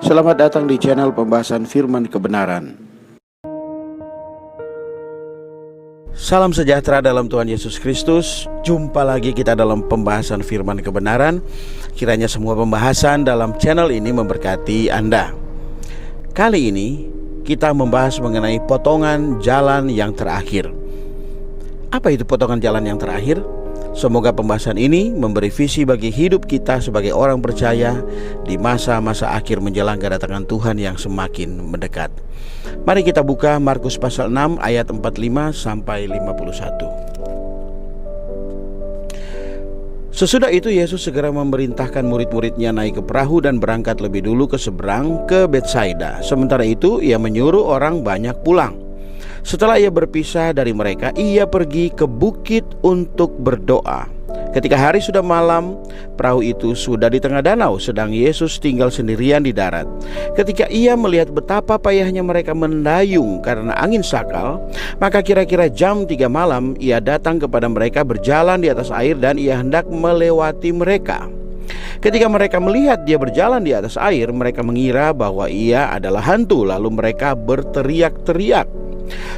Selamat datang di channel pembahasan firman kebenaran. Salam sejahtera dalam Tuhan Yesus Kristus. Jumpa lagi kita dalam pembahasan firman kebenaran. Kiranya semua pembahasan dalam channel ini memberkati Anda. Kali ini kita membahas mengenai potongan jalan yang terakhir. Apa itu potongan jalan yang terakhir? Semoga pembahasan ini memberi visi bagi hidup kita sebagai orang percaya di masa-masa akhir menjelang kedatangan Tuhan yang semakin mendekat. Mari kita buka Markus pasal 6 ayat 45 sampai 51. Sesudah itu Yesus segera memerintahkan murid-muridnya naik ke perahu dan berangkat lebih dulu ke seberang ke Betsaida. Sementara itu ia menyuruh orang banyak pulang. Setelah ia berpisah dari mereka, ia pergi ke bukit untuk berdoa. Ketika hari sudah malam, perahu itu sudah di tengah danau, sedang Yesus tinggal sendirian di darat. Ketika ia melihat betapa payahnya mereka mendayung karena angin sakal, maka kira-kira jam 3 malam ia datang kepada mereka berjalan di atas air dan ia hendak melewati mereka. Ketika mereka melihat dia berjalan di atas air, mereka mengira bahwa ia adalah hantu, lalu mereka berteriak-teriak.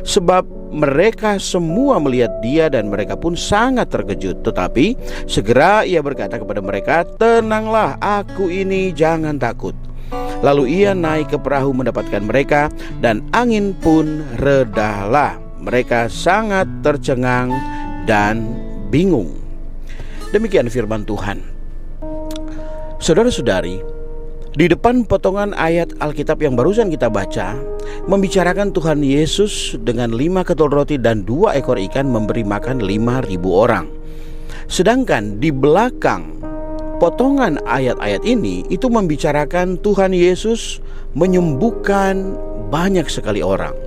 Sebab mereka semua melihat dia dan mereka pun sangat terkejut. Tetapi segera ia berkata kepada mereka, "Tenanglah, aku ini, jangan takut." Lalu ia naik ke perahu mendapatkan mereka dan angin pun redalah. Mereka sangat tercengang dan bingung. Demikian firman Tuhan. Saudara-saudari, di depan potongan ayat Alkitab yang barusan kita baca, membicarakan Tuhan Yesus dengan 5 ketol roti dan 2 ekor ikan memberi makan 5.000 orang. Sedangkan di belakang potongan ayat-ayat ini itu membicarakan Tuhan Yesus menyembuhkan banyak sekali orang.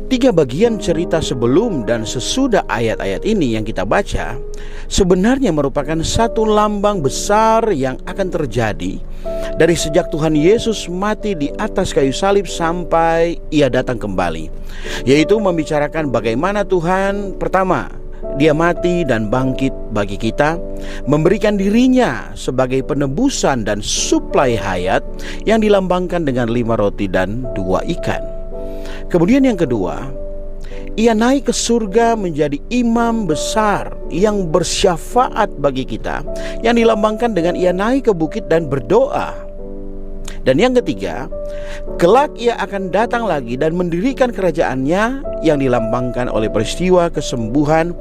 3 bagian cerita sebelum dan sesudah ayat-ayat ini yang kita baca sebenarnya merupakan satu lambang besar yang akan terjadi dari sejak Tuhan Yesus mati di atas kayu salib sampai ia datang kembali, yaitu membicarakan bagaimana Tuhan pertama dia mati dan bangkit bagi kita, memberikan dirinya sebagai penebusan dan suplai hayat yang dilambangkan dengan 5 roti dan 2 ikan. Kemudian yang kedua, ia naik ke surga menjadi imam besar yang bersyafaat bagi kita, yang dilambangkan dengan ia naik ke bukit dan berdoa. Dan yang ketiga, kelak ia akan datang lagi dan mendirikan kerajaannya yang dilambangkan oleh peristiwa kesembuhan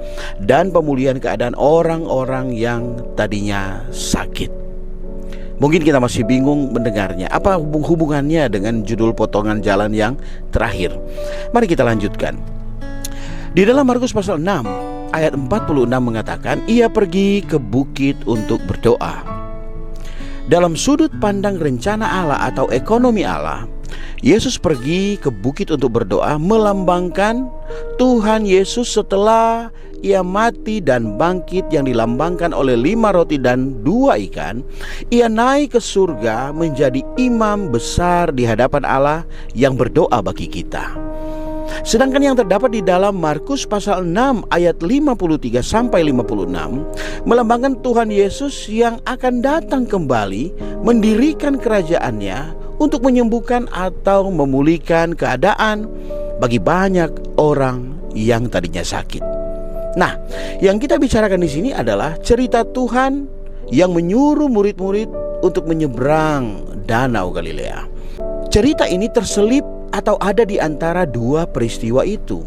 dan pemulihan keadaan orang-orang yang tadinya sakit. Mungkin kita masih bingung mendengarnya. Apa hubungannya dengan judul potongan jalan yang terakhir? Mari kita lanjutkan. Di dalam Markus pasal 6 ayat 46 mengatakan, ia pergi ke bukit untuk berdoa. Dalam sudut pandang rencana Allah atau ekonomi Allah, Yesus pergi ke bukit untuk berdoa melambangkan Tuhan Yesus setelah ia mati dan bangkit yang dilambangkan oleh 5 roti dan 2 ikan. Ia naik ke surga menjadi imam besar di hadapan Allah yang berdoa bagi kita. Sedangkan yang terdapat di dalam Markus pasal 6 ayat 53 sampai 56 melambangkan Tuhan Yesus yang akan datang kembali mendirikan kerajaannya untuk menyembuhkan atau memulihkan keadaan bagi banyak orang yang tadinya sakit. Nah, yang kita bicarakan di sini adalah cerita Tuhan yang menyuruh murid-murid untuk menyeberang Danau Galilea. Cerita ini terselip atau ada di antara 2 peristiwa itu.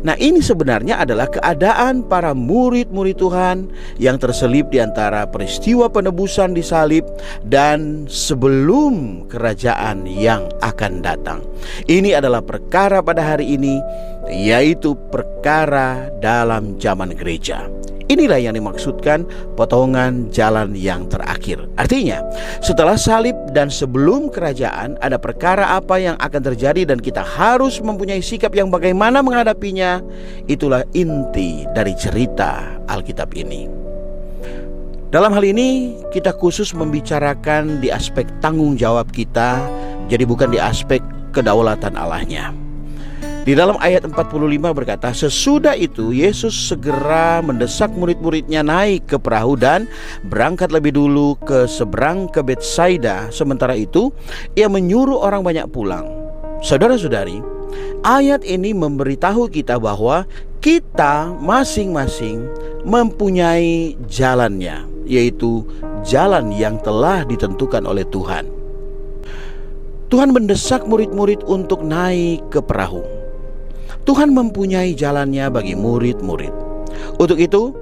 Nah, ini sebenarnya adalah keadaan para murid-murid Tuhan yang terselip di antara peristiwa penebusan di salib dan sebelum kerajaan yang akan datang. Ini adalah perkara pada hari ini, yaitu perkara dalam zaman gereja. Inilah yang dimaksudkan potongan jalan yang terakhir. Artinya, setelah salib dan sebelum kerajaan ada perkara apa yang akan terjadi dan kita harus mempunyai sikap yang bagaimana menghadapinya. Itulah inti dari cerita Alkitab ini. Dalam hal ini kita khusus membicarakan di aspek tanggung jawab kita, jadi bukan di aspek kedaulatan Allahnya. Di dalam ayat 45 berkata, sesudah itu Yesus segera mendesak murid-muridnya naik ke perahu dan berangkat lebih dulu ke seberang ke Betsaida. Sementara itu ia menyuruh orang banyak pulang. Saudara-saudari, ayat ini memberitahu kita bahwa kita masing-masing mempunyai jalannya, yaitu jalan yang telah ditentukan oleh Tuhan. Tuhan mendesak murid-murid untuk naik ke perahu. Tuhan mempunyai jalannya bagi murid-murid. Untuk itu,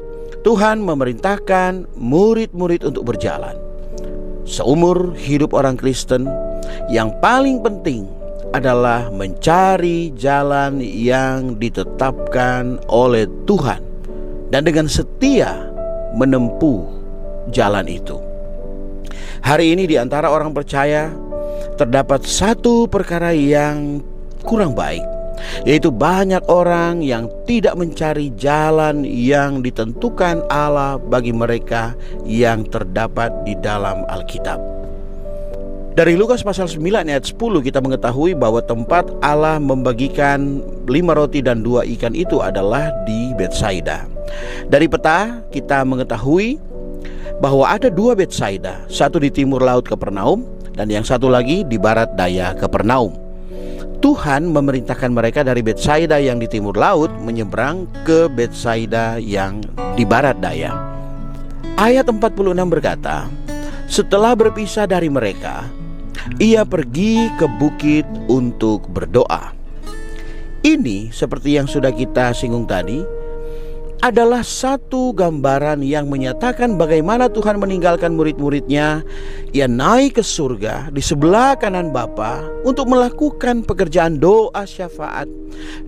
Tuhan memerintahkan murid-murid untuk berjalan. Seumur hidup orang Kristen, yang paling penting adalah mencari jalan yang ditetapkan oleh Tuhan dan dengan setia menempuh jalan itu. Hari ini di antara orang percaya terdapat satu perkara yang kurang baik, yaitu banyak orang yang tidak mencari jalan yang ditentukan Allah bagi mereka yang terdapat di dalam Alkitab. Dari Lukas pasal 9 ayat 10 kita mengetahui bahwa tempat Allah membagikan 5 roti dan 2 ikan itu adalah di Betsaida. Dari peta kita mengetahui bahwa ada 2 Betsaida, satu di timur laut Kapernaum dan yang satu lagi di barat daya Kapernaum. Tuhan memerintahkan mereka dari Betsaida yang di timur laut menyeberang ke Betsaida yang di barat daya. Ayat 46 berkata, setelah berpisah dari mereka, ia pergi ke bukit untuk berdoa. Ini seperti yang sudah kita singgung tadi, adalah satu gambaran yang menyatakan bagaimana Tuhan meninggalkan murid-muridnya. Ia naik ke surga di sebelah kanan Bapa untuk melakukan pekerjaan doa syafaat,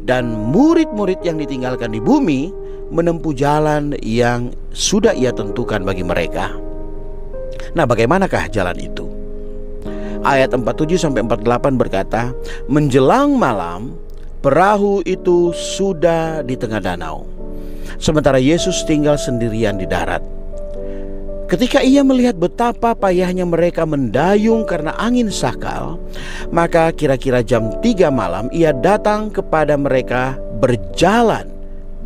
dan murid-murid yang ditinggalkan di bumi menempuh jalan yang sudah ia tentukan bagi mereka. Nah, bagaimanakah jalan itu? Ayat 47-48 berkata, menjelang malam perahu itu sudah di tengah danau, sementara Yesus tinggal sendirian di darat. Ketika ia melihat betapa payahnya mereka mendayung karena angin sakal, maka kira-kira jam 3 malam ia datang kepada mereka berjalan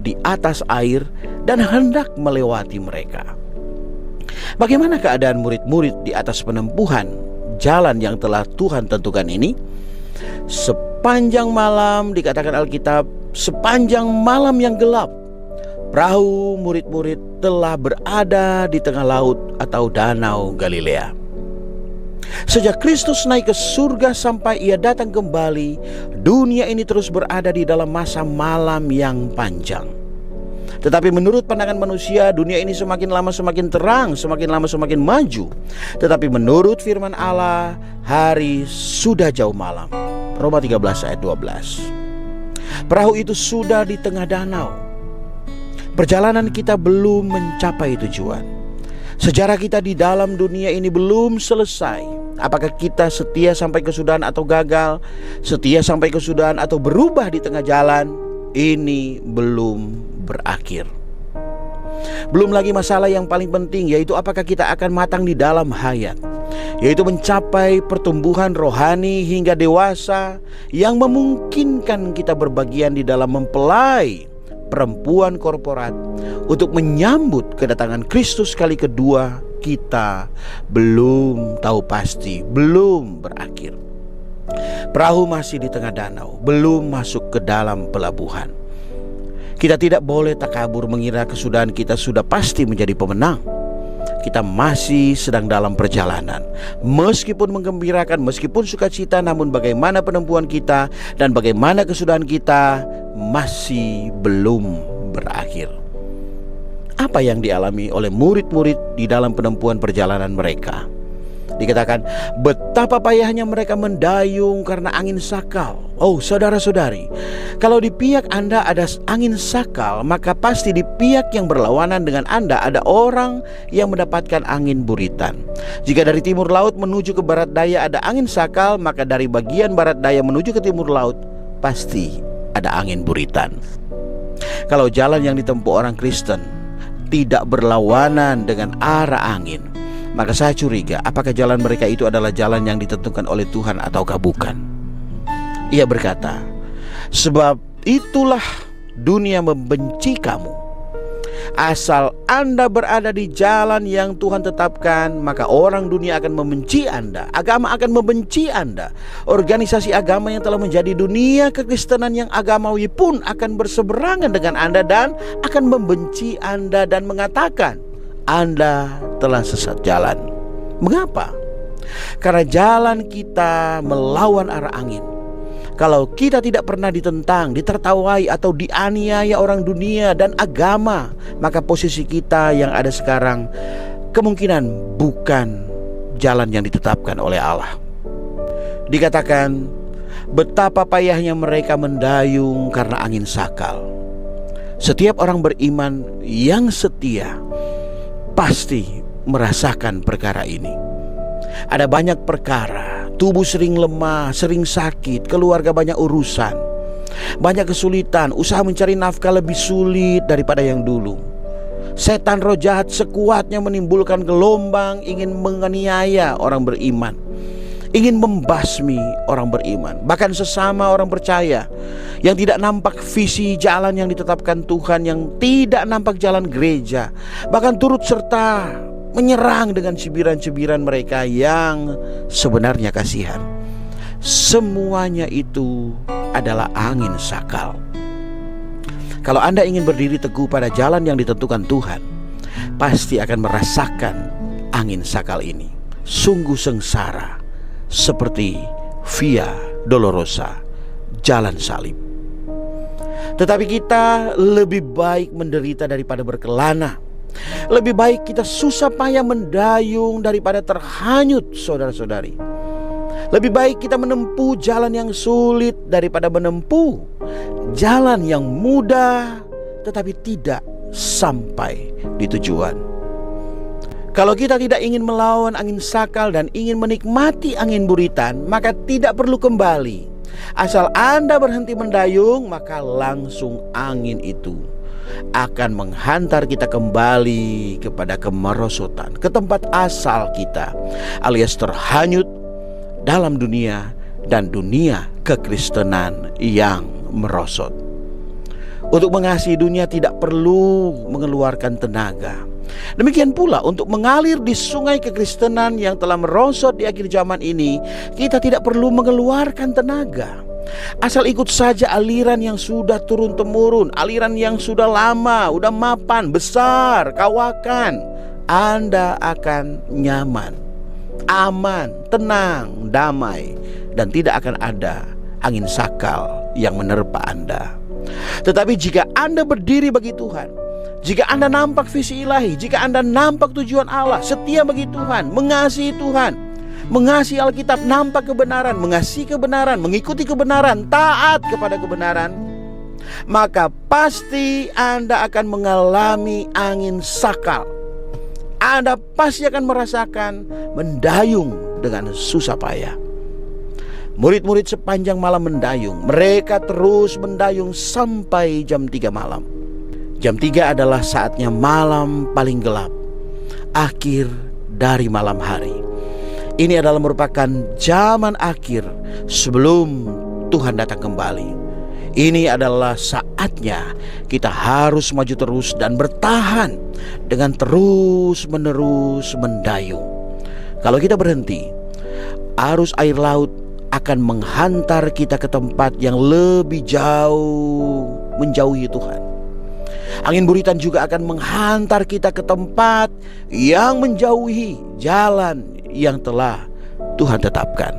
di atas air dan hendak melewati mereka. Bagaimana keadaan murid-murid di atas penempuhan jalan yang telah Tuhan tentukan ini? Sepanjang malam, dikatakan Alkitab, sepanjang malam yang gelap, perahu murid-murid telah berada di tengah laut atau danau Galilea. Sejak Kristus naik ke surga sampai ia datang kembali, dunia ini terus berada di dalam masa malam yang panjang. Tetapi menurut pandangan manusia, dunia ini semakin lama semakin terang, semakin lama semakin maju. Tetapi menurut firman Allah, hari sudah jauh malam. Roma 13 ayat 12. Perahu itu sudah di tengah danau. Perjalanan kita belum mencapai tujuan. Sejarah kita di dalam dunia ini belum selesai. Apakah kita setia sampai kesudahan atau gagal? Setia sampai kesudahan atau berubah di tengah jalan? Ini belum berakhir. Belum lagi masalah yang paling penting, yaitu apakah kita akan matang di dalam hayat, yaitu mencapai pertumbuhan rohani hingga dewasa yang memungkinkan kita berbagian di dalam mempelai perempuan korporat untuk menyambut kedatangan Kristus kali kedua. Kita belum tahu pasti, belum berakhir. Perahu masih di tengah danau, belum masuk ke dalam pelabuhan. Kita tidak boleh takabur mengira kesudahan kita sudah pasti menjadi pemenang. Kita masih sedang dalam perjalanan. Meskipun menggembirakan, meskipun sukacita, namun bagaimana penempuhan kita dan bagaimana kesudahan kita masih belum berakhir. Apa yang dialami oleh murid-murid di dalam penempuhan perjalanan mereka? Dikatakan betapa payahnya mereka mendayung karena angin sakal. Oh saudara-saudari, kalau di pihak Anda ada angin sakal, maka pasti di pihak yang berlawanan dengan Anda ada orang yang mendapatkan angin buritan. Jika dari timur laut menuju ke barat daya ada angin sakal, maka dari bagian barat daya menuju ke timur laut pasti ada angin buritan. Kalau jalan yang ditempuh orang Kristen tidak berlawanan dengan arah angin, maka saya curiga apakah jalan mereka itu adalah jalan yang ditentukan oleh Tuhan ataukah bukan. Ia berkata, sebab itulah dunia membenci kamu. Asal Anda berada di jalan yang Tuhan tetapkan, maka orang dunia akan membenci Anda. Agama akan membenci Anda. Organisasi agama yang telah menjadi dunia kekristenan yang agamawi pun akan berseberangan dengan Anda dan akan membenci Anda dan mengatakan Anda telah sesat jalan. Mengapa? Karena jalan kita melawan arah angin. Kalau kita tidak pernah ditentang, ditertawai atau dianiaya orang dunia dan agama, maka posisi kita yang ada sekarang kemungkinan bukan jalan yang ditetapkan oleh Allah. Dikatakan betapa payahnya mereka mendayung karena angin sakal. Setiap orang beriman yang setia pasti merasakan perkara ini. Ada banyak perkara. Tubuh sering lemah, sering sakit, keluarga banyak urusan, banyak kesulitan, usaha mencari nafkah lebih sulit daripada yang dulu. Setan roh jahat sekuatnya menimbulkan gelombang ingin menganiaya orang beriman, ingin membasmi orang beriman, bahkan sesama orang percaya yang tidak nampak visi jalan yang ditetapkan Tuhan, yang tidak nampak jalan gereja, bahkan turut serta menyerang dengan cibiran-cibiran mereka yang sebenarnya kasihan. Semuanya itu adalah angin sakal. Kalau Anda ingin berdiri teguh pada jalan yang ditentukan Tuhan, pasti akan merasakan angin sakal ini. Sungguh sengsara, seperti Via Dolorosa, jalan salib. Tetapi kita lebih baik menderita daripada berkelana. Lebih baik kita susah payah mendayung daripada terhanyut, saudara-saudari. Lebih baik kita menempuh jalan yang sulit daripada menempuh jalan yang mudah tetapi tidak sampai di tujuan. Kalau kita tidak ingin melawan angin sakal dan ingin menikmati angin buritan, maka tidak perlu kembali. Asal Anda berhenti mendayung, maka langsung angin itu akan menghantar kita kembali kepada kemerosotan, ke tempat asal kita, alias terhanyut dalam dunia dan dunia kekristenan yang merosot. Untuk mengasihi dunia tidak perlu mengeluarkan tenaga. Demikian pula untuk mengalir di sungai kekristenan yang telah merosot di akhir zaman ini, kita tidak perlu mengeluarkan tenaga. Asal ikut saja aliran yang sudah turun-temurun, aliran yang sudah lama, udah mapan, besar, kawakan. Anda akan nyaman, aman, tenang, damai, dan tidak akan ada angin sakal yang menerpa Anda. Tetapi jika Anda berdiri bagi Tuhan, jika Anda nampak visi ilahi, jika Anda nampak tujuan Allah, setia bagi Tuhan, mengasihi Tuhan, mengasihi Alkitab, nampak kebenaran, mengasihi kebenaran, mengikuti kebenaran, taat kepada kebenaran, maka pasti Anda akan mengalami angin sakal. Anda pasti akan merasakan mendayung dengan susah payah. Murid-murid sepanjang malam mendayung. Mereka terus mendayung sampai jam 3 malam. Jam 3 adalah saatnya malam paling gelap, akhir dari malam hari. Ini adalah merupakan zaman akhir sebelum Tuhan datang kembali. Ini adalah saatnya kita harus maju terus dan bertahan dengan terus-menerus mendayung. Kalau kita berhenti, arus air laut akan menghantar kita ke tempat yang lebih jauh, menjauhi Tuhan. Angin buritan juga akan menghantar kita ke tempat yang menjauhi jalan yang telah Tuhan tetapkan.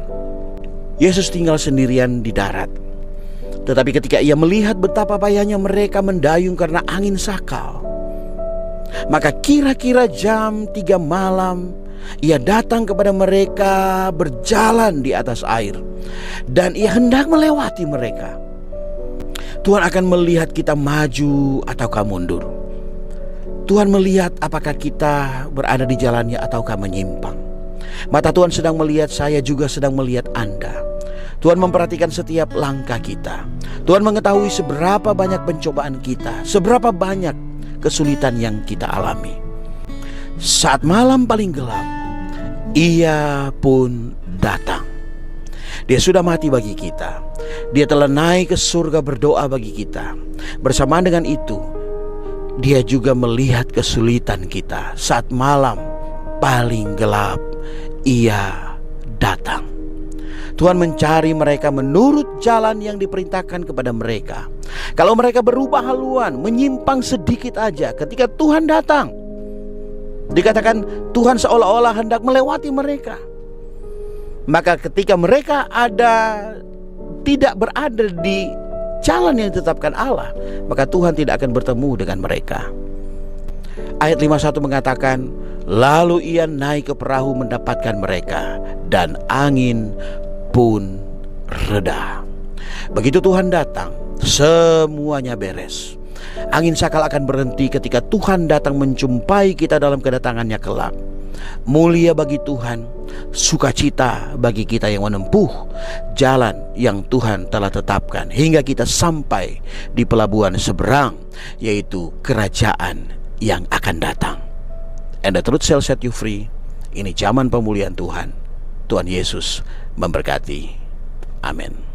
Yesus tinggal sendirian di darat. Tetapi ketika ia melihat betapa payahnya mereka mendayung karena angin sakal, maka kira-kira jam 3 malam ia datang kepada mereka berjalan di atas air, dan ia hendak melewati mereka. Tuhan akan melihat kita maju ataukah mundur. Tuhan melihat apakah kita berada di jalannya ataukah menyimpang. Mata Tuhan sedang melihat, saya juga sedang melihat Anda. Tuhan memperhatikan setiap langkah kita. Tuhan mengetahui seberapa banyak pencobaan kita, seberapa banyak kesulitan yang kita alami. Saat malam paling gelap, Ia pun datang. Dia sudah mati bagi kita. Dia telah naik ke surga berdoa bagi kita. Bersamaan dengan itu, Dia juga melihat kesulitan kita. Saat malam paling gelap, Ia datang. Tuhan mencari mereka menurut jalan yang diperintahkan kepada mereka. Kalau mereka berubah haluan, menyimpang sedikit aja, ketika Tuhan datang, dikatakan Tuhan seolah-olah hendak melewati mereka. Maka ketika mereka tidak berada di jalan yang ditetapkan Allah, maka Tuhan tidak akan bertemu dengan mereka. Ayat 51 mengatakan, lalu Ia naik ke perahu mendapatkan mereka, dan angin pun reda. Begitu Tuhan datang, semuanya beres. Angin sakal akan berhenti ketika Tuhan datang menjumpai kita dalam kedatangannya kelak. Mulia bagi Tuhan, sukacita bagi kita yang menempuh jalan yang Tuhan telah tetapkan hingga kita sampai di pelabuhan seberang, yaitu kerajaan yang akan datang. And the truth shall set you free. Ini zaman pemulihan Tuhan. Tuhan Yesus memberkati. Amin.